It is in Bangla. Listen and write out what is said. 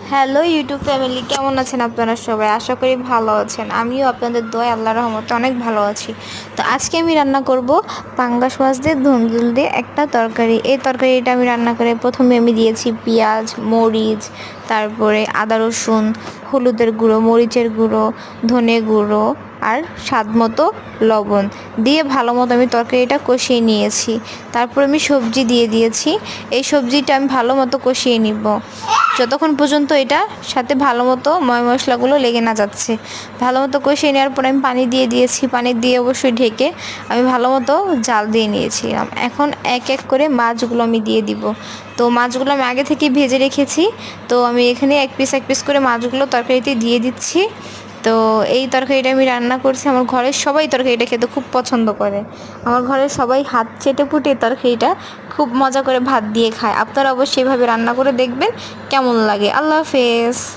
হ্যালো ইউটিউব ফ্যামিলি, কেমন আছেন আপনারা সবাই? আশা করি ভালো আছেন। আমিও আপনাদের দোয়ায় আল্লাহর রহমতে অনেক ভালো আছি। তো আজকে আমি রান্না করব পাঙ্গাস মাছ দিয়ে ধুন্দুল দিয়ে একটা তরকারি। এই তরকারিটা আমি রান্না করে প্রথমে আমি দিয়েছি পেঁয়াজ, মরিচ, তারপরে আদা রসুন, হলুদের গুঁড়ো, মরিচের গুঁড়ো, ধনে গুঁড়ো আর স্বাদ মতো লবণ দিয়ে ভালো মতো আমি তরকারিটা কষিয়ে নিয়েছি। তারপর আমি সবজি দিয়ে দিয়েছি। এই সবজিটা আমি ভালো মতো কষিয়ে নিব যতক্ষণ পর্যন্ত এটা সাথে ভালো মতো ময় মশলাগুলো লেগে না যাচ্ছে। ভালো মতো কষিয়ে নেওয়ার পর আমি পানি দিয়ে দিয়েছি। পানি দিয়ে অবশ্যই ঢেকে আমি ভালো মতো জাল দিয়ে নিয়েছিলাম। এখন এক এক করে মাছগুলো আমি দিয়ে দিব। তো মাছগুলো আমি আগে থেকে ভেজে রেখেছি। তো আমি এখানে এক পিস করে মাছগুলো তরকারিতে দিয়ে দিচ্ছি। তো এই তরকারিটা আমি রান্না করছি। আমার ঘরের সবাই তরকারিটা খেতে খুব পছন্দ করে। আমার ঘরের সবাই হাত চেটে পুটে তরকারিটা খুব মজা করে ভাত দিয়ে খায়। আপনারা অবশ্যই এভাবে রান্না করে দেখবেন কেমন লাগে। আল্লাহ হাফেজ।